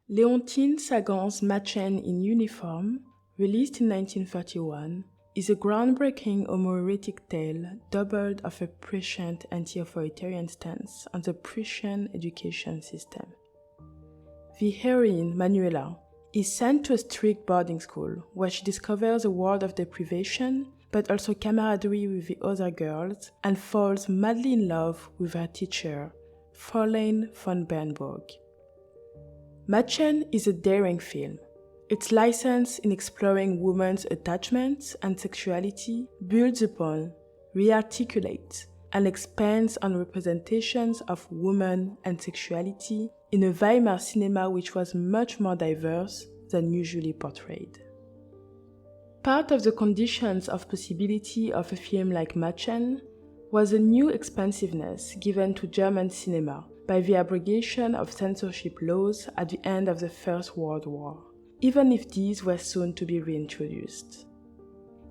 Leontine Sagan's Mädchen in Uniform, released in 1931, is a groundbreaking homoerotic tale doubled of a prescient anti-authoritarian stance on the Prussian education system. The heroine, Manuela, is sent to a strict boarding school where she discovers a world of deprivation but also camaraderie with the other girls and falls madly in love with her teacher, Fräulein von Bernburg. Mädchen is a daring film. Its license in exploring women's attachments and sexuality builds upon, rearticulates, and expands on representations of women and sexuality in a Weimar cinema which was much more diverse than usually portrayed. Part of the conditions of possibility of a film like Mädchen was a new expansiveness given to German cinema by the abrogation of censorship laws at the end of the First World War, even if these were soon to be reintroduced.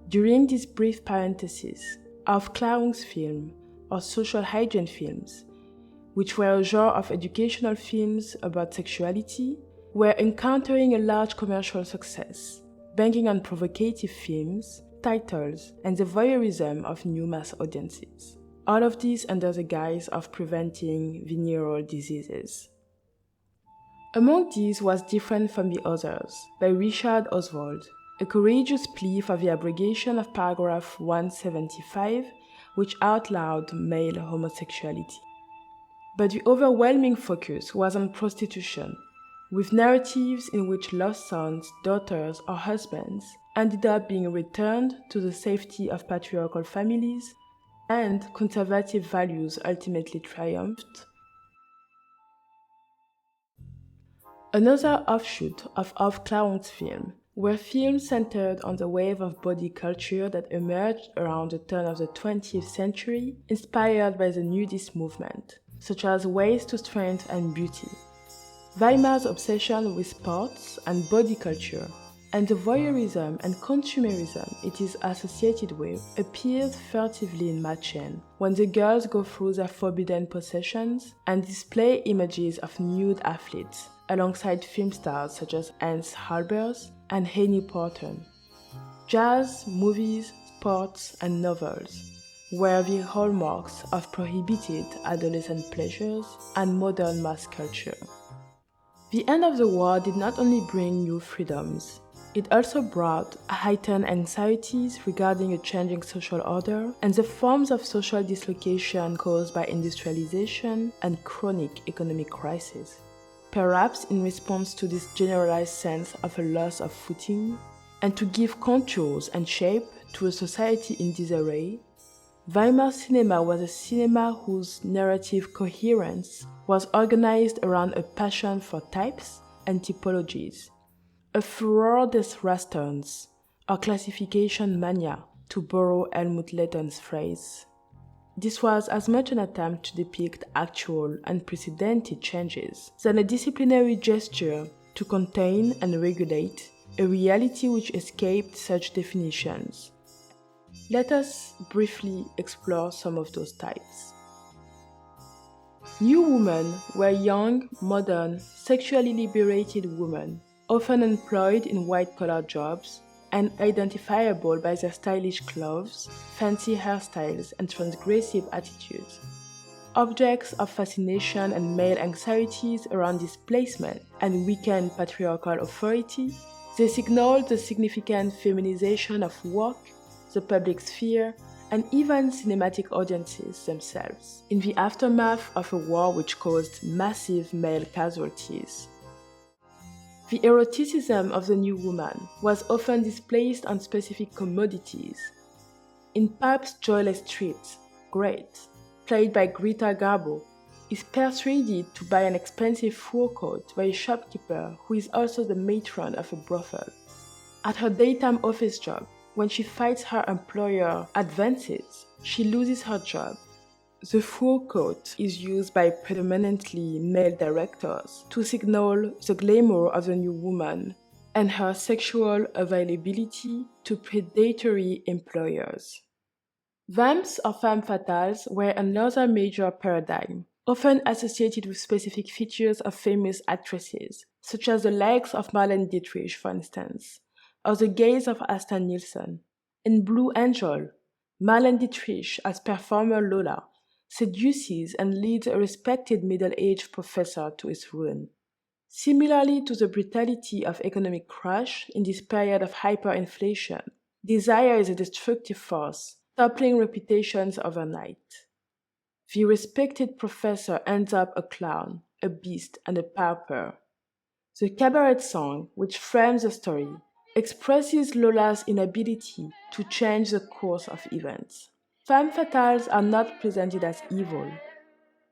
During this brief parenthesis, Aufklärungsfilm or social hygiene films, which were a genre of educational films about sexuality, were encountering a large commercial success, banking on provocative themes, titles, and the voyeurism of new mass audiences. All of this under the guise of preventing venereal diseases. Among these was Different from the Others by Richard Oswald, a courageous plea for the abrogation of paragraph 175, which outlawed male homosexuality. But the overwhelming focus was on prostitution, with narratives in which lost sons, daughters, or husbands ended up being returned to the safety of patriarchal families, and conservative values ultimately triumphed. Another offshoot of Aufklärungsfilm were films centered on the wave of body culture that emerged around the turn of the 20th century, inspired by the nudist movement, such as Ways to Strength and Beauty. Weimar's obsession with sports and body culture, and the voyeurism and consumerism it is associated with, appears furtively in Mädchen, when the girls go through their forbidden possessions and display images of nude athletes, alongside film stars such as Hans Halbers and Henny Porten. Jazz, movies, sports, and novels were the hallmarks of prohibited adolescent pleasures and modern mass culture. The end of the war did not only bring new freedoms, it also brought heightened anxieties regarding a changing social order and the forms of social dislocation caused by industrialization and chronic economic crisis. Perhaps in response to this generalized sense of a loss of footing, and to give contours and shape to a society in disarray, Weimar cinema was a cinema whose narrative coherence was organized around a passion for types and typologies, a furor des Rastons, or classification mania, to borrow Helmut Lehton's phrase. This was as much an attempt to depict actual, unprecedented changes than a disciplinary gesture to contain and regulate a reality which escaped such definitions. Let us briefly explore some of those types. New women were young, modern, sexually liberated women, often employed in white-collar jobs and identifiable by their stylish clothes, fancy hairstyles, and transgressive attitudes. Objects of fascination and male anxieties around displacement and weakened patriarchal authority, they signaled the significant feminization of work, the public sphere, and even cinematic audiences themselves, in the aftermath of a war which caused massive male casualties. The eroticism of the new woman was often displaced on specific commodities. In Pulp's Joyless Street, Great, played by Greta Garbo, is persuaded to buy an expensive fur coat by a shopkeeper who is also the matron of a brothel. At her daytime office job, when she fights her employer advances, she loses her job. The fur coat is used by predominantly male directors to signal the glamour of the new woman and her sexual availability to predatory employers. Vamps or femme fatales were another major paradigm, often associated with specific features of famous actresses, such as the legs of Marlene Dietrich, for instance, or the gaze of Asta Nielsen. In Blue Angel, Marlene Dietrich, as performer Lola, seduces and leads a respected middle-aged professor to his ruin. Similarly to the brutality of economic crash in this period of hyperinflation, desire is a destructive force, toppling reputations overnight. The respected professor ends up a clown, a beast, and a pauper. The cabaret song, which frames the story, expresses Lola's inability to change the course of events. Femme fatales are not presented as evil.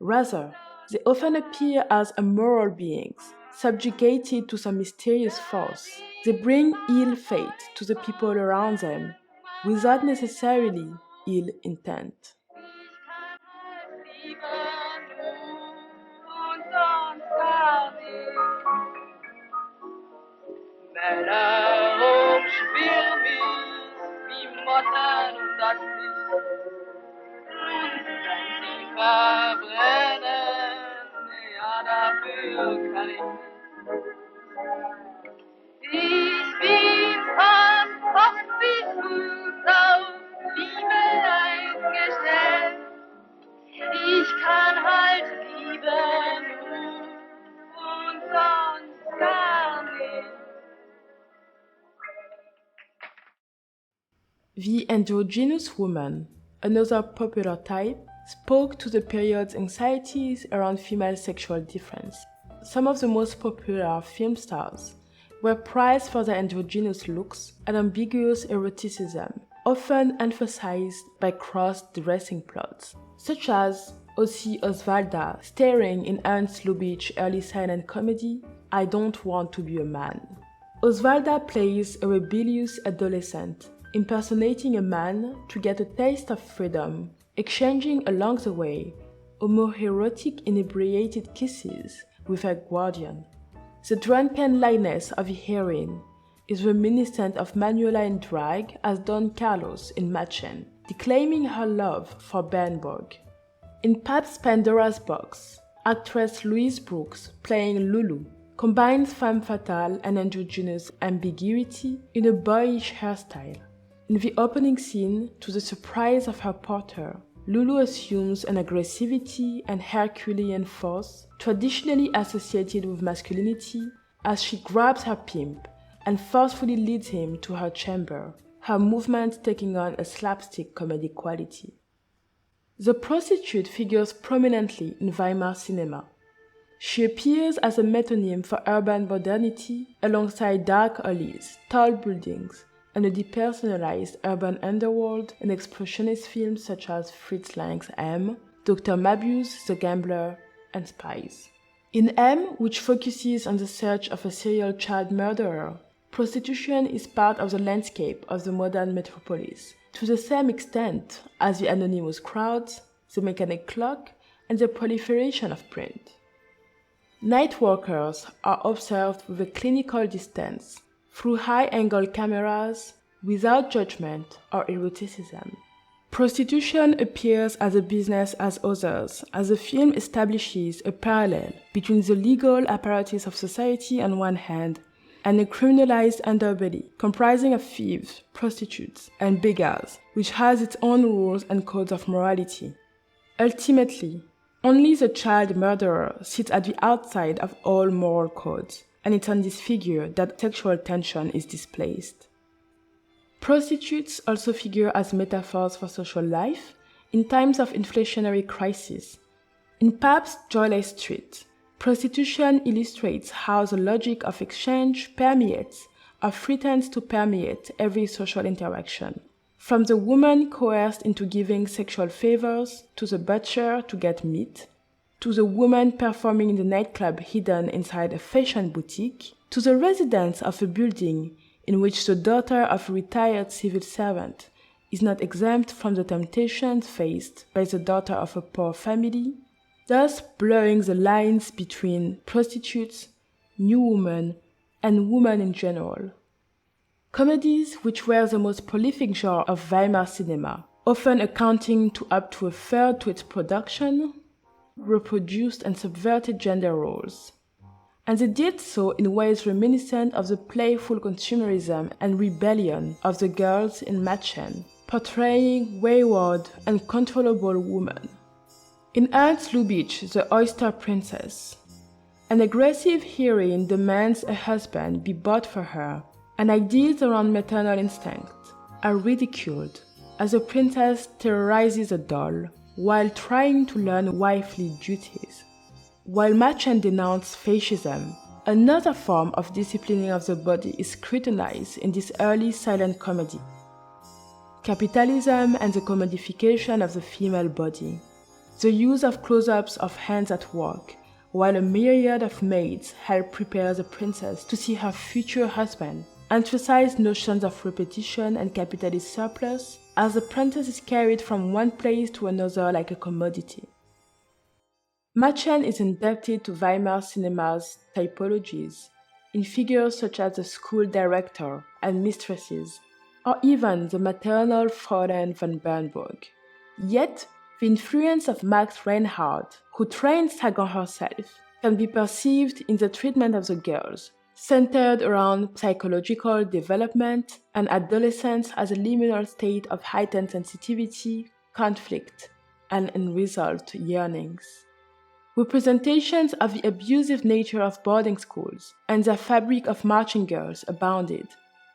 Rather, they often appear as immoral beings, subjugated to some mysterious force. They bring ill fate to the people around them, without necessarily ill intent. Männer umschwirren mich wie Motten und das Licht. Und wenn sie verbrennen, ja, dafür kann ich nicht. Ich bin fast oft wie Fuß auf Liebe eingestellt. Ich kann halt lieben und sonst gar nicht. The androgynous woman, another popular type, spoke to the period's anxieties around female sexual difference. Some of the most popular film stars were prized for their androgynous looks and ambiguous eroticism, often emphasized by cross-dressing plots, such as Ossie Osvalda starring in Ernst Lubitsch's early silent comedy I Don't Want to Be a Man. Osvalda plays a rebellious adolescent, impersonating a man to get a taste of freedom, exchanging along the way homoerotic inebriated kisses with her guardian. The drunken lightness of the heroine is reminiscent of Manuela in drag as Don Carlos in Mädchen, declaiming her love for Bernburg. In Pabst Pandora's Box, actress Louise Brooks, playing Lulu, combines femme fatale and androgynous ambiguity in a boyish hairstyle. In the opening scene, to the surprise of her porter, Lulu assumes an aggressivity and Herculean force traditionally associated with masculinity as she grabs her pimp and forcefully leads him to her chamber, her movements taking on a slapstick comedy quality. The prostitute figures prominently in Weimar cinema. She appears as a metonym for urban modernity alongside dark alleys, tall buildings, and a depersonalized urban underworld in expressionist films such as Fritz Lang's M, Dr. Mabius, The Gambler, and Spies. In M, which focuses on the search of a serial child murderer, prostitution is part of the landscape of the modern metropolis, to the same extent as the anonymous crowds, the mechanic clock, and the proliferation of print. Night workers are observed with a clinical distance, through high-angle cameras, without judgment or eroticism. Prostitution appears as a business as others, as the film establishes a parallel between the legal apparatus of society on one hand and a criminalized underbelly comprising of thieves, prostitutes, and beggars, which has its own rules and codes of morality. Ultimately, only the child murderer sits at the outside of all moral codes, and it's on this figure that sexual tension is displaced. Prostitutes also figure as metaphors for social life in times of inflationary crisis. In Pabst's Joyless Street, prostitution illustrates how the logic of exchange permeates or threatens to permeate every social interaction. From the woman coerced into giving sexual favors, to the butcher to get meat, to the woman performing in the nightclub hidden inside a fashion boutique, to the residents of a building in which the daughter of a retired civil servant is not exempt from the temptations faced by the daughter of a poor family, thus blurring the lines between prostitutes, new women, and women in general. Comedies, which were the most prolific genre of Weimar cinema, often accounting to up to a third to its production, reproduced and subverted gender roles. And they did so in ways reminiscent of the playful consumerism and rebellion of the girls in Mädchen, portraying wayward, uncontrollable women. In Ernst Lubitsch, The Oyster Princess, an aggressive heroine demands a husband be bought for her, and ideas around maternal instinct are ridiculed as the princess terrorizes a doll while trying to learn wifely duties. While Mädchen denounced fascism, another form of disciplining of the body is scrutinized in this early silent comedy. Capitalism and the commodification of the female body, the use of close-ups of hands at work, while a myriad of maids help prepare the princess to see her future husband, emphasize notions of repetition and capitalist surplus as the princess is carried from one place to another like a commodity. Mädchen is indebted to Weimar cinema's typologies, in figures such as the school director and mistresses, or even the maternal Fräulein von Bernburg. Yet, the influence of Max Reinhardt, who trained Sagan herself, can be perceived in the treatment of the girls, centered around psychological development and adolescence as a liminal state of heightened sensitivity, conflict, and unresolved yearnings. Representations of the abusive nature of boarding schools and their fabric of marching girls abounded.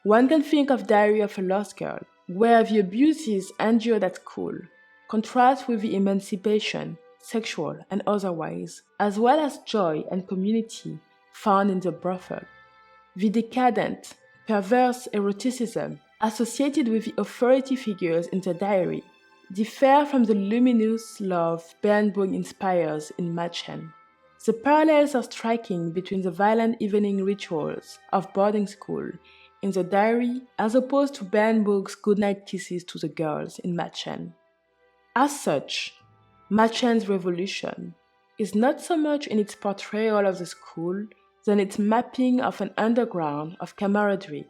One can think of Diary of a Lost Girl, where the abuses endured at school contrast with the emancipation, sexual and otherwise, as well as joy and community found in the brothel. The decadent, perverse eroticism associated with the authority figures in the diary differ from the luminous love Bernburg inspires in Mädchen. The parallels are striking between the violent evening rituals of boarding school in the diary as opposed to Bernburg's goodnight kisses to the girls in Mädchen. As such, Mädchen's revolution is not so much in its portrayal of the school than its mapping of an underground of camaraderie,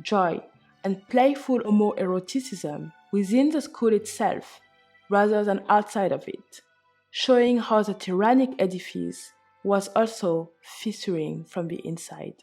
joy, and playful homoeroticism within the school itself rather than outside of it, showing how the tyrannic edifice was also fissuring from the inside.